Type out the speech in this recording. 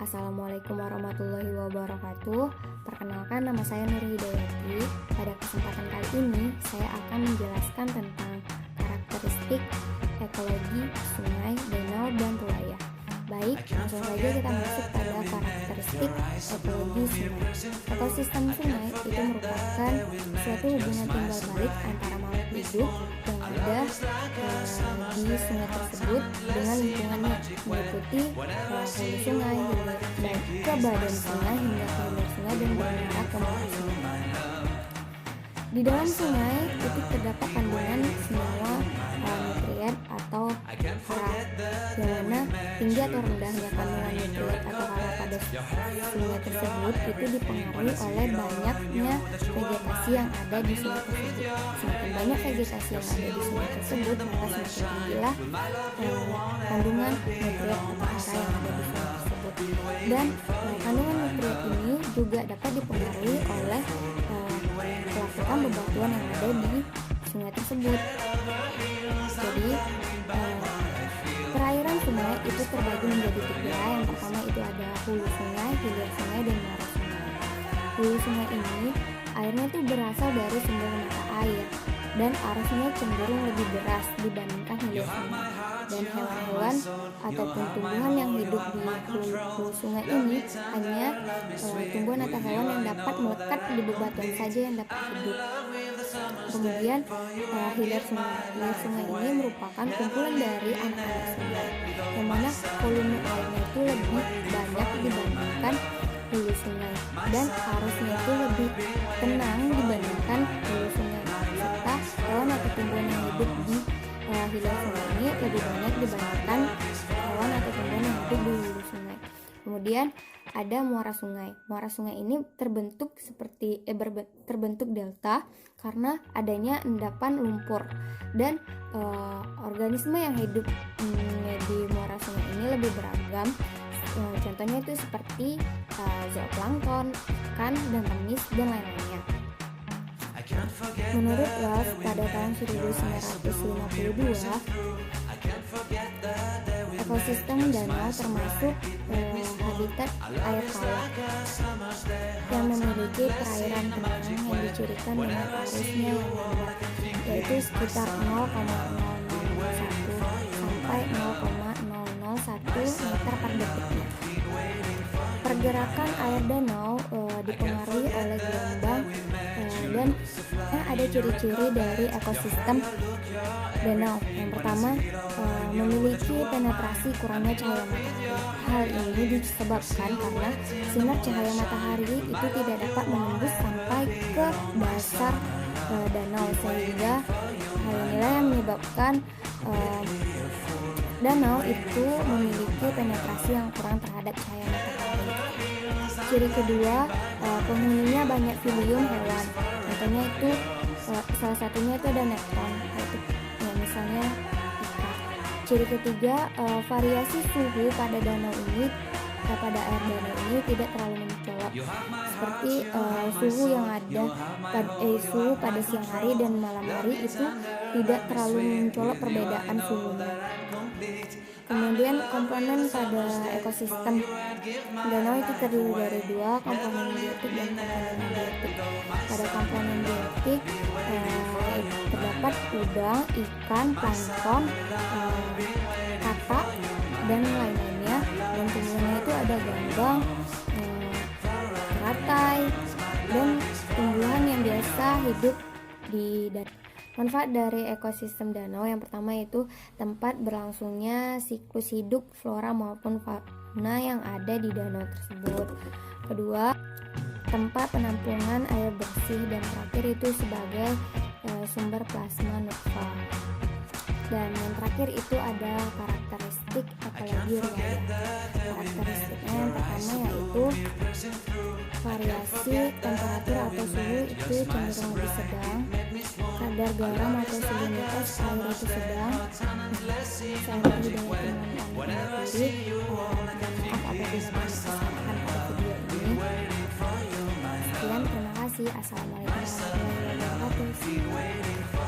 Assalamualaikum warahmatullahi wabarakatuh. Perkenalkan, nama saya Nur Hidayati. Pada kesempatan kali ini saya akan menjelaskan tentang karakteristik ekologi sungai, danau, dan tulayah. Baik, langsung saja kita masuk pada karakteristik ekologi sungai. Ekosistem sungai itu merupakan suatu hubungan timbal balik antara makhluk hidup yang ada di sungai tersebut dengan lingkungannya, meliputi hulu sungai, dan ke badan sungai hingga ke hilir sungai dan bermuara ke muara sungai. Di dalam sungai itu terdapat kandungan senyawa nutrien atau hara, yang mana tinggi atau rendahnya kandungan nutrien atau hara pada sungai tersebut itu dipengaruhi oleh banyaknya vegetasi yang ada di sungai tersebut. Semakin banyak vegetasi yang ada di sungai tersebut, maka semakin tinggilah kandungan nutrien atau hara yang ada di sungai tersebut. Dan kandungan nutrien ini juga dapat dipengaruhi oleh pelapukan bebatuan yang ada di sungai tersebut. Jadi perairan sungai itu terbagi menjadi tiga. Yang pertama itu ada hulu sungai, hilir sungai, dan muara sungai. Hulu sungai ini airnya itu berasal dari sumber mata air dan arusnya cenderung lebih deras dibandingkan hilir sungai. Dan hewan-hewan ataupun tumbuhan yang hidup di hulu sungai ini hanya tumbuhan atau hewan yang dapat melekat di bebatuan saja yang dapat hidup. Kemudian hilir sungai ini merupakan kumpulan dari anak-anak sungai, yang mana volume airnya itu lebih banyak dibandingkan hulu sungai dan arusnya itu lebih tenang dibandingkan hulu sungai, serta hewan atau tumbuhan yang hidup di hilir sungai ini lebih banyak dibandingkan hewan atau tumbuhan yang hidup di hulu sungai. Kemudian ada muara sungai. Muara sungai ini terbentuk terbentuk delta karena adanya endapan lumpur, dan organisme yang hidup di muara sungai ini lebih beragam. Contohnya itu seperti zooplankton, ikan, dan remis, dan lain-lainnya. Menurut Wells, pada tahun 1952, ekosistem danau termasuk habitat air tawar yang memiliki perairan tenang yang dicirikan dengan arusnya yang lambat, yaitu sekitar 0,0001 sampai 0,001 meter per detiknya. Pergerakan air danau dipengaruhi oleh gelombang dan ada ciri-ciri dari ekosistem danau. Yang pertama, memiliki penetrasi kurangnya cahaya matahari. Hal ini disebabkan karena sinar cahaya matahari itu tidak dapat menembus sampai ke dasar danau, sehingga hal inilah yang menyebabkan danau itu memiliki penetrasi yang kurang terhadap cahaya matahari. Ciri kedua, penghuninya banyak filium hewan. Contohnya itu salah satunya itu ada nekton, misalnya ikan. Ciri ketiga, variasi suhu pada danau ini pada air danau ini tidak terlalu mencolok, seperti suhu yang ada suhu pada siang hari dan malam hari itu tidak terlalu mencolok perbedaan suhunya. Kemudian komponen pada ekosistem danau itu terdiri dari dua, komponen biotik dan komponen abiotik. Pada komponen biotik terdapat udang, ikan, plankton, kata, dan lain-lainnya. Dan tumbuhannya itu ada gambang, teratai, dan tumbuhan yang biasa hidup di danau. Manfaat dari ekosistem danau yang pertama itu tempat berlangsungnya siklus hidup flora maupun fauna yang ada di danau tersebut. Kedua, tempat penampungan air bersih, dan terakhir itu sebagai sumber plasma nutfa. Dan yang terakhir itu ada karakteristik ekologi riwayat. Karakteristiknya yang pertama yaitu variasi temperatur atau suhu itu cenderung lebih sedang, kadar garam atau salinitas air itu sedang. Saya Hidayati mengucapkan diri, maaf apabila kesalahan pada video ini. Sekian, terima kasih. Assalamualaikum warahmatullahi wabarakatuh.